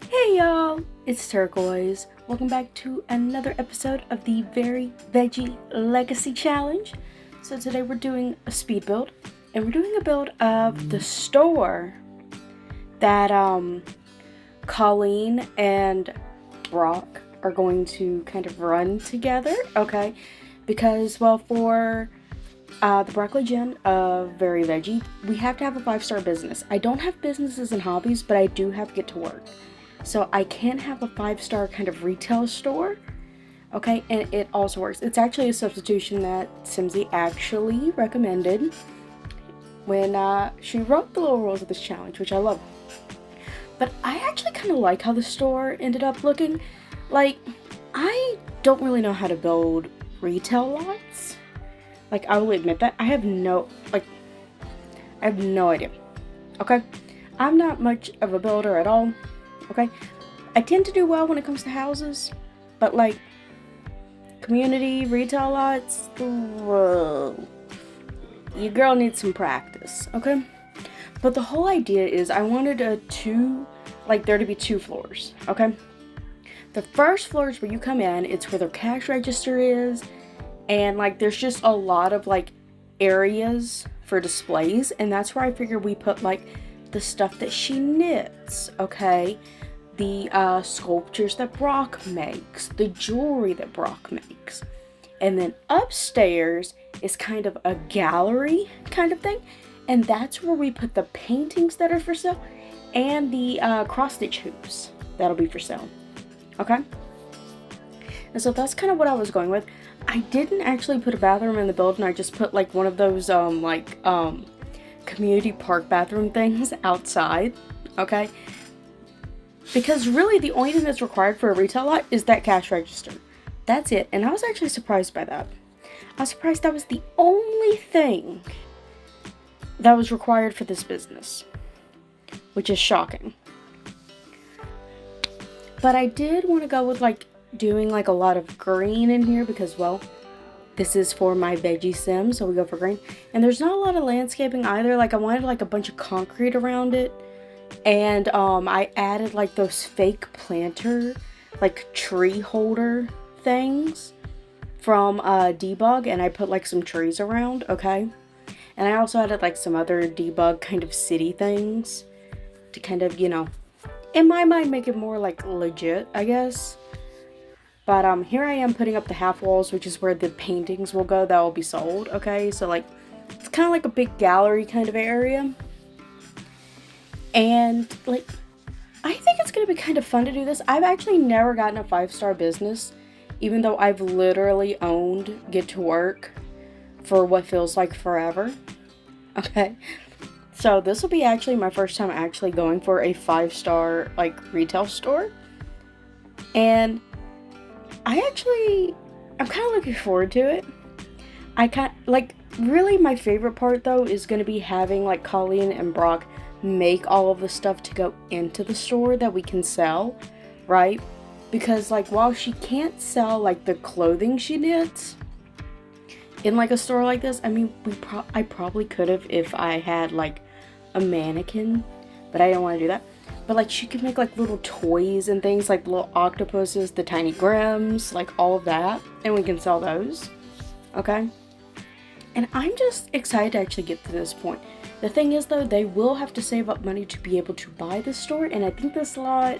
Hey y'all, it's Turquoise. Welcome back to another episode of the Veggie Legacy Challenge. So today we're doing a speed build, and we're doing a build of the store that Colleen and Brock are going to kind of run together, okay? Because, well, for the Broccoli Gen of Very Veggie, we have to have a 5-star business. I don't have businesses and hobbies, but I do have Get to Work. So I can have a 5-star kind of retail store, okay, and it also works. It's actually a substitution that Simsy actually recommended when she wrote the little rules of this challenge, which I love. But I actually kind of like how the store ended up looking. Like, I don't really know how to build retail lots. Like, I will admit that. I have no idea, okay? I'm not much of a builder at all. Okay, I tend to do well when it comes to houses, but like community retail lots, whoa, your girl needs some practice, okay? But the whole idea is I wanted there to be 2 floors, okay? The first floor is where you come in, it's where their cash register is, and like there's just a lot of like areas for displays, and that's where I figured we put like the stuff that she knits, okay? The sculptures that Brock makes, the jewelry that Brock makes. And then upstairs is kind of a gallery kind of thing, and that's where we put the paintings that are for sale and the cross-stitch hoops that'll be for sale, okay? And so that's kind of what I was going with. I didn't actually put a bathroom in the building. I just put like one of those community park bathroom things outside, okay? Because really the only thing that's required for a retail lot is that cash register. That's it. And I was actually surprised by that. I was surprised that was the only thing that was required for this business, which is shocking. But I did want to go with like doing like a lot of green in here because, well, this is for my veggie sim, so we go for green. And there's not a lot of landscaping either. Like I wanted like a bunch of concrete around it. And I added like those fake planter, like tree holder things from Debug, and I put like some trees around, okay? And I also added like some other Debug kind of city things to kind of, you know, in my mind make it more like legit, I guess. But here I am putting up the half walls, which is where the paintings will go that will be sold, okay? So like, it's kind of like a big gallery kind of area. And like, I think it's going to be kind of fun to do this. I've actually never gotten a 5-star business, even though I've literally owned Get to Work for what feels like forever. Okay. So this will be actually my first time actually going for a 5-star like retail store. And I'm kind of looking forward to it. Really my favorite part though is going to be having like Colleen and Brock make all of the stuff to go into the store that we can sell, right? Because like while she can't sell like the clothing she knits in like a store like this, I mean I probably could have if I had like a mannequin, but I don't want to do that. But like she could make like little toys and things like little octopuses, the tiny Grims, like all of that, and we can sell those, okay? And I'm just excited to actually get to this point. The thing is though, they will have to save up money to be able to buy this store, and I think this lot,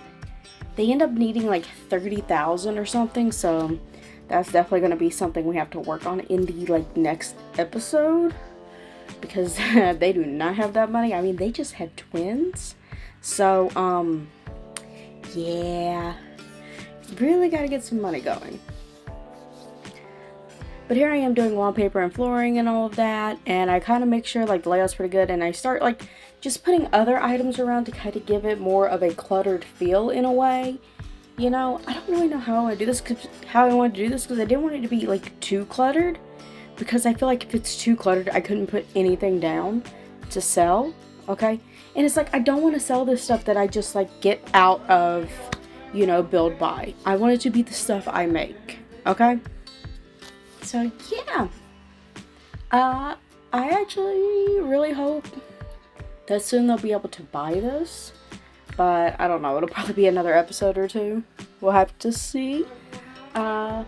they end up needing like 30,000 or something, so that's definitely going to be something we have to work on in the like next episode, because they do not have that money. I mean, they just had twins, so yeah, really got to get some money going. But here I am doing wallpaper and flooring and all of that, and I kind of make sure like the layout's pretty good, and I start like just putting other items around to kind of give it more of a cluttered feel in a way. You know, I don't really know how I want to do this, because I didn't want it to be like too cluttered, because I feel like if it's too cluttered, I couldn't put anything down to sell, okay? And it's like, I don't want to sell this stuff that I just like get out of, you know, build buy. I want it to be the stuff I make, okay? So yeah, I actually really hope that soon they'll be able to buy this, but I don't know, it'll probably be another episode or two. We'll have to see. But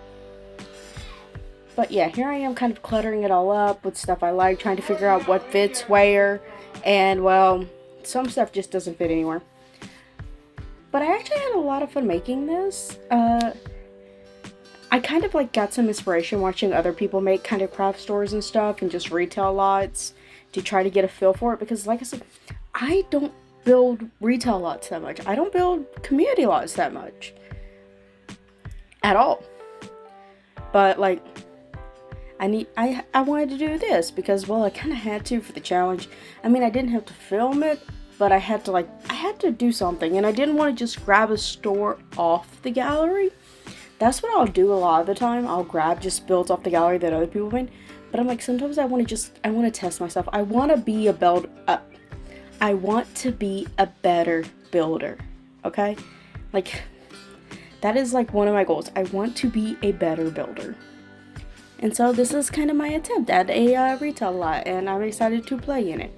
yeah, here I am kind of cluttering it all up with stuff I like, trying to figure out what fits where, and well, some stuff just doesn't fit anywhere. But I actually had a lot of fun making this. I kind of like got some inspiration watching other people make kind of craft stores and stuff and just retail lots to try to get a feel for it, because like I said, I don't build retail lots that much. I don't build community lots that much at all. But like, I wanted to do this because, well, I kind of had to for the challenge. I mean, I didn't have to film it, but I had to do something, and I didn't want to just grab a store off the gallery. That's what I'll do a lot of the time. I'll grab just builds off the gallery that other people made. But I'm like, sometimes I want to test myself. I want to be a better builder. Okay? Like, that is like one of my goals. I want to be a better builder. And so this is kind of my attempt at a retail lot, and I'm excited to play in it.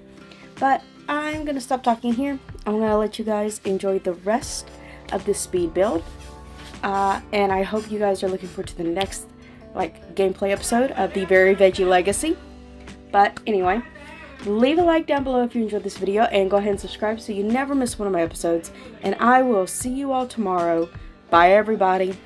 But I'm going to stop talking here. I'm going to let you guys enjoy the rest of this speed build. And I hope you guys are looking forward to the next gameplay episode of the Very Veggie Legacy. But anyway, leave a like down below if you enjoyed this video, and go ahead and subscribe so you never miss one of my episodes. And I will see you all tomorrow. Bye everybody.